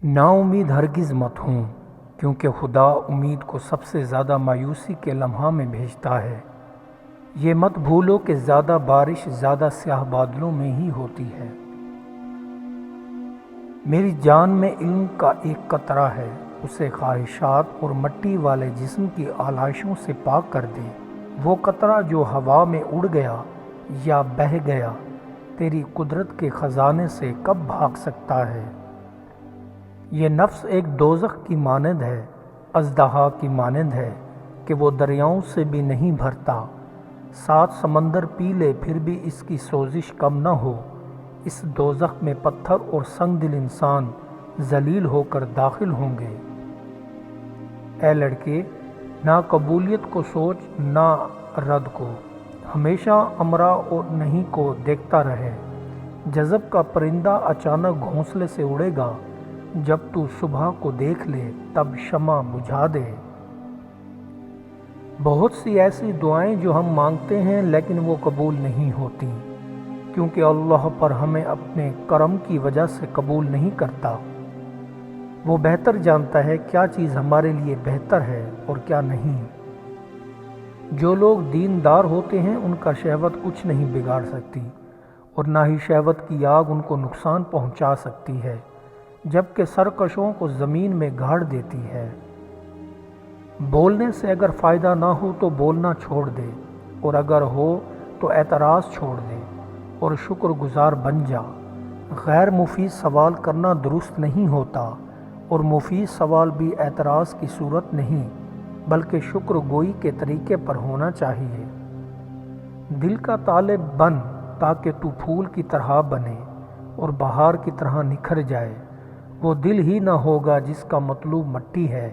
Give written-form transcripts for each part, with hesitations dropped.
ناامید ہرگز مت ہوں، کیونکہ خدا امید کو سب سے زیادہ مایوسی کے لمحہ میں بھیجتا ہے۔ یہ مت بھولو کہ زیادہ بارش زیادہ سیاہ بادلوں میں ہی ہوتی ہے۔ میری جان میں علم کا ایک قطرہ ہے، اسے خواہشات اور مٹی والے جسم کی آلائشوں سے پاک کر دے۔ وہ قطرہ جو ہوا میں اڑ گیا یا بہہ گیا، تیری قدرت کے خزانے سے کب بھاگ سکتا ہے؟ یہ نفس ایک دوزخ کی مانند ہے، اژدہا کی مانند ہے کہ وہ دریاؤں سے بھی نہیں بھرتا۔ 7 سمندر پی لے پھر بھی اس کی سوزش کم نہ ہو۔ اس دوزخ میں پتھر اور سنگ دل انسان ذلیل ہو کر داخل ہوں گے۔ اے لڑکے، نہ قبولیت کو سوچ نہ رد کو، ہمیشہ امرا اور نہیں کو دیکھتا رہے۔ جذب کا پرندہ اچانک گھونسلے سے اڑے گا، جب تو صبح کو دیکھ لے تب شمع بجھا دے۔ بہت سی ایسی دعائیں جو ہم مانگتے ہیں لیکن وہ قبول نہیں ہوتی، کیونکہ اللہ پر ہمیں اپنے کرم کی وجہ سے قبول نہیں کرتا۔ وہ بہتر جانتا ہے کیا چیز ہمارے لیے بہتر ہے اور کیا نہیں۔ جو لوگ دیندار ہوتے ہیں ان کا شہوت کچھ نہیں بگاڑ سکتی، اور نہ ہی شہوت کی آگ ان کو نقصان پہنچا سکتی ہے، جبکہ سرکشوں کو زمین میں گاڑ دیتی ہے۔ بولنے سے اگر فائدہ نہ ہو تو بولنا چھوڑ دے، اور اگر ہو تو اعتراض چھوڑ دے اور شکر گزار بن جا۔ غیر مفید سوال کرنا درست نہیں ہوتا، اور مفید سوال بھی اعتراض کی صورت نہیں بلکہ شکر گوئی کے طریقے پر ہونا چاہیے۔ دل کا طالب بن تاکہ تو پھول کی طرح بنے اور بہار کی طرح نکھر جائے۔ وہ دل ہی نہ ہوگا جس کا مطلوب مٹی ہے،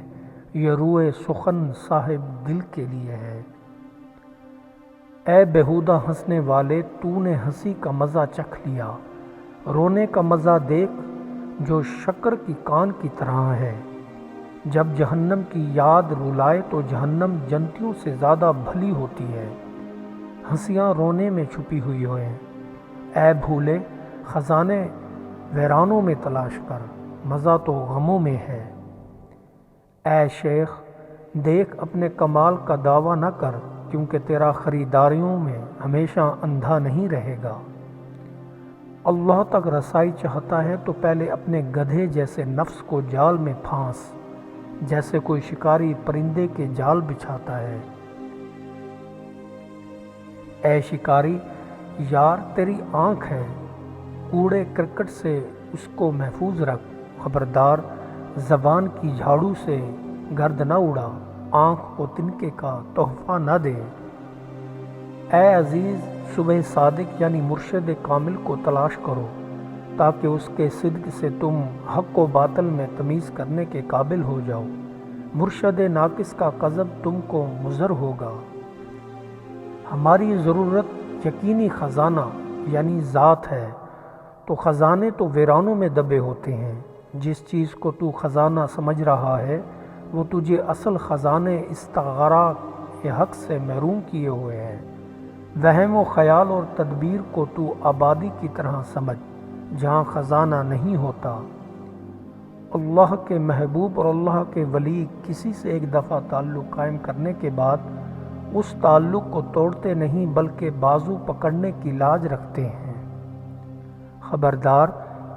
یہ روئے سخن صاحب دل کے لیے ہے۔ اے بیہودہ ہنسنے والے، تو نے ہنسی کا مزہ چکھ لیا، رونے کا مزہ دیکھ جو شکر کی کان کی طرح ہے۔ جب جہنم کی یاد رلائے تو جہنم جنتیوں سے زیادہ بھلی ہوتی ہے۔ ہنسیاں رونے میں چھپی ہوئی ہیں۔ اے بھولے، خزانے ویرانوں میں تلاش کر، مزہ تو غموں میں ہے۔ اے شیخ، دیکھ اپنے کمال کا دعویٰ نہ کر، کیونکہ تیرا خریداریوں میں ہمیشہ اندھا نہیں رہے گا۔ اللہ تک رسائی چاہتا ہے تو پہلے اپنے گدھے جیسے نفس کو جال میں پھانس، جیسے کوئی شکاری پرندے کے جال بچھاتا ہے۔ اے شکاری، یار تیری آنکھ ہے، کوڑے کرکٹ سے اس کو محفوظ رکھ۔ خبردار، زبان کی جھاڑو سے گرد نہ اڑا، آنکھ کو تنکے کا تحفہ نہ دے۔ اے عزیز، صبح صادق یعنی مرشد کامل کو تلاش کرو، تاکہ اس کے صدق سے تم حق و باطل میں تمیز کرنے کے قابل ہو جاؤ۔ مرشد ناقص کا قذب تم کو مضر ہوگا۔ ہماری ضرورت یقینی خزانہ یعنی ذات ہے، تو خزانے تو ویرانوں میں دبے ہوتے ہیں۔ جس چیز کو تو خزانہ سمجھ رہا ہے وہ تجھے اصل خزانے استعارہ کے حق سے محروم کیے ہوئے ہے۔ وہم و خیال اور تدبیر کو تو آبادی کی طرح سمجھ جہاں خزانہ نہیں ہوتا۔ اللہ کے محبوب اور اللہ کے ولی کسی سے ایک دفعہ تعلق قائم کرنے کے بعد اس تعلق کو توڑتے نہیں بلکہ بازو پکڑنے کی لاج رکھتے ہیں۔ خبردار،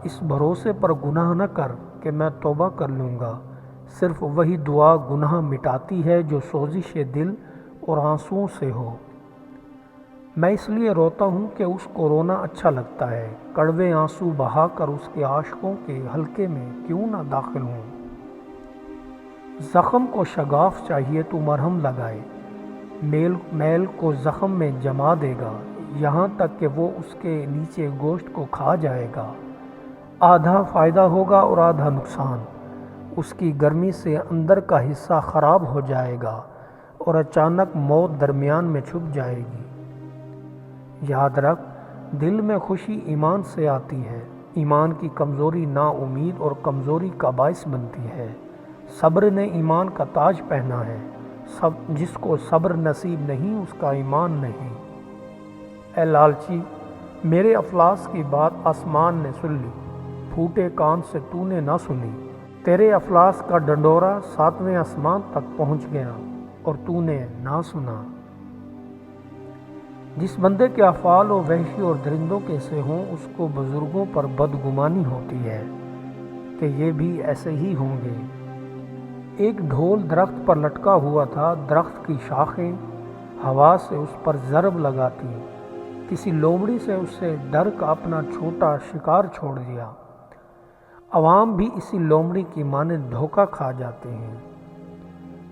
اس بھروسے پر گناہ نہ کر کہ میں توبہ کر لوں گا۔ صرف وہی دعا گناہ مٹاتی ہے جو سوزش دل اور آنسوؤں سے ہو۔ میں اس لیے روتا ہوں کہ اس کو رونا اچھا لگتا ہے، کڑوے آنسو بہا کر اس کے عاشقوں کے حلقے میں کیوں نہ داخل ہوں۔ زخم کو شگاف چاہیے تو مرہم لگائے، میل کو زخم میں جما دے گا، یہاں تک کہ وہ اس کے نیچے گوشت کو کھا جائے گا۔ آدھا فائدہ ہوگا اور آدھا نقصان۔ اس کی گرمی سے اندر کا حصہ خراب ہو جائے گا اور اچانک موت درمیان میں چھپ جائے گی۔ یاد رکھ، دل میں خوشی ایمان سے آتی ہے، ایمان کی کمزوری نا امید اور کمزوری کا باعث بنتی ہے۔ صبر نے ایمان کا تاج پہنا ہے، جس کو صبر نصیب نہیں اس کا ایمان نہیں۔ اے لالچی، میرے افلاس کی بات آسمان نے سن لی، پھوٹے کان سے تو نے نہ سنی۔ تیرے افلاس کا ڈنڈورا 7ویں آسمان تک پہنچ گیا اور تو نے نہ سنا۔ جس بندے کے افعال و وحشی اور درندوں کے سے ہوں اس کو بزرگوں پر بدگمانی ہوتی ہے کہ یہ بھی ایسے ہی ہوں گے۔ ایک ڈھول درخت پر لٹکا ہوا تھا، درخت کی شاخیں ہوا سے اس پر ضرب لگاتی، کسی لومڑی سے اسے ڈر کا اپنا چھوٹا شکار چھوڑ دیا۔ عوام بھی اسی لومڑی کی مانند دھوکہ کھا جاتے ہیں۔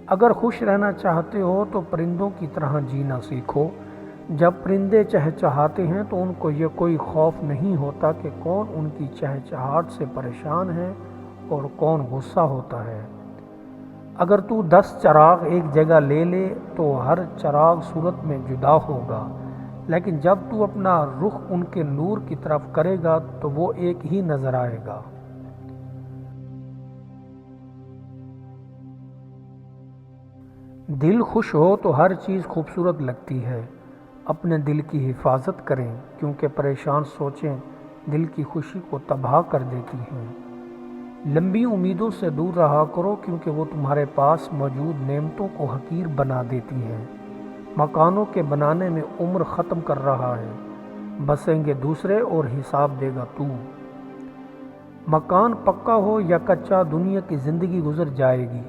اگر خوش رہنا چاہتے ہو تو پرندوں کی طرح جینا سیکھو۔ جب پرندے چہچہاتے ہیں تو ان کو یہ کوئی خوف نہیں ہوتا کہ کون ان کی چہچہاہٹ سے پریشان ہے اور کون غصہ ہوتا ہے۔ اگر تو 10 چراغ ایک جگہ لے لے تو ہر چراغ صورت میں جدا ہوگا، لیکن جب تو اپنا رخ ان کے نور کی طرف کرے گا تو وہ ایک ہی نظر آئے گا۔ دل خوش ہو تو ہر چیز خوبصورت لگتی ہے۔ اپنے دل کی حفاظت کریں کیونکہ پریشان سوچیں دل کی خوشی کو تباہ کر دیتی ہیں۔ لمبی امیدوں سے دور رہا کرو کیونکہ وہ تمہارے پاس موجود نعمتوں کو حقیر بنا دیتی ہیں۔ مکانوں کے بنانے میں عمر ختم کر رہا ہے، بسیں گے دوسرے اور حساب دے گا تو۔ مکان پکا ہو یا کچا دنیا کی زندگی گزر جائے گی،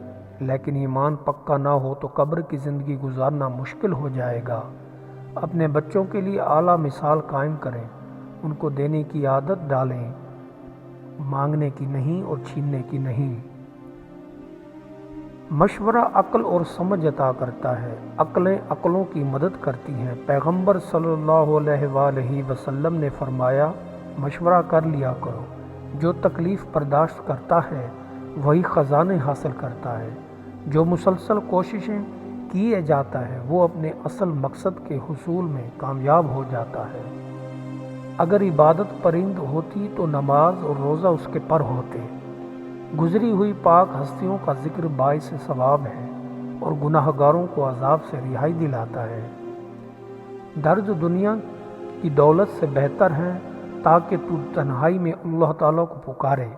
لیکن ایمان پکا نہ ہو تو قبر کی زندگی گزارنا مشکل ہو جائے گا۔ اپنے بچوں کے لیے اعلیٰ مثال قائم کریں، ان کو دینے کی عادت ڈالیں، مانگنے کی نہیں اور چھیننے کی نہیں۔ مشورہ عقل اور سمجھ عطا کرتا ہے، عقلیں عقلوں کی مدد کرتی ہیں۔ پیغمبر صلی اللہ علیہ وآلہ وسلم نے فرمایا، مشورہ کر لیا کرو، جو تکلیف برداشت کرتا ہے وہی خزانے حاصل کرتا ہے، جو مسلسل کوششیں کیے جاتا ہے وہ اپنے اصل مقصد کے حصول میں کامیاب ہو جاتا ہے۔ اگر عبادت پرند ہوتی تو نماز اور روزہ اس کے پر ہوتے۔ گزری ہوئی پاک ہستیوں کا ذکر باعث ثواب ہے اور گناہ گاروں کو عذاب سے رہائی دلاتا ہے۔ درد دنیا کی دولت سے بہتر ہے تاکہ تو تنہائی میں اللہ تعالیٰ کو پکارے۔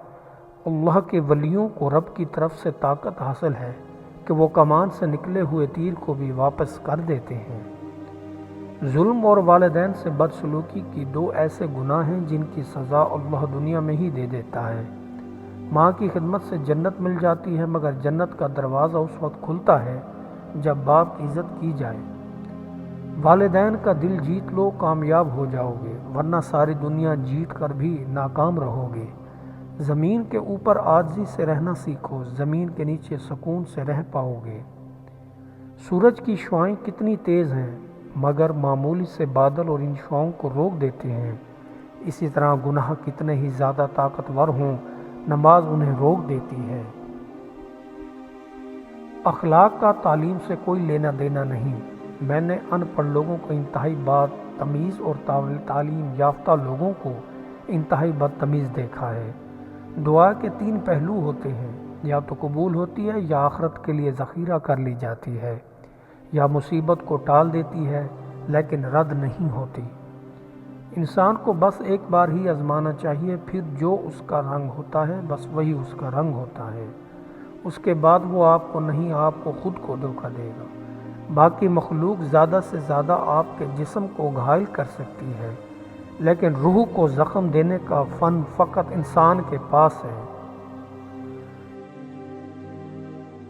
اللہ کے ولیوں کو رب کی طرف سے طاقت حاصل ہے کہ وہ کمان سے نکلے ہوئے تیر کو بھی واپس کر دیتے ہیں۔ ظلم اور والدین سے بدسلوکی کی 2 ایسے گناہ ہیں جن کی سزا اللہ دنیا میں ہی دے دیتا ہے۔ ماں کی خدمت سے جنت مل جاتی ہے مگر جنت کا دروازہ اس وقت کھلتا ہے جب باپ کی عزت کی جائے۔ والدین کا دل جیت لو، کامیاب ہو جاؤ گے، ورنہ ساری دنیا جیت کر بھی ناکام رہو گے۔ زمین کے اوپر عاجزی سے رہنا سیکھو، زمین کے نیچے سکون سے رہ پاؤ گے۔ سورج کی شعاعیں کتنی تیز ہیں مگر معمولی سے بادل اور ان شعاؤں کو روک دیتے ہیں۔ اسی طرح گناہ کتنے ہی زیادہ طاقتور ہوں، نماز انہیں روک دیتی ہے۔ اخلاق کا تعلیم سے کوئی لینا دینا نہیں۔ میں نے ان پڑھ لوگوں کو انتہائی بد تمیز اور تعلیم یافتہ لوگوں کو انتہائی بدتمیز دیکھا ہے۔ دعا کے 3 پہلو ہوتے ہیں، یا تو قبول ہوتی ہے یا آخرت کے لیے ذخیرہ کر لی جاتی ہے، یا مصیبت کو ٹال دیتی ہے لیکن رد نہیں ہوتی۔ انسان کو بس ایک بار ہی آزمانا چاہیے، پھر جو اس کا رنگ ہوتا ہے بس وہی اس کا رنگ ہوتا ہے۔ اس کے بعد وہ آپ کو نہیں، آپ کو خود کو دھوکہ دے گا۔ باقی مخلوق زیادہ سے زیادہ آپ کے جسم کو گھائل کر سکتی ہے، لیکن روح کو زخم دینے کا فن فقط انسان کے پاس ہے۔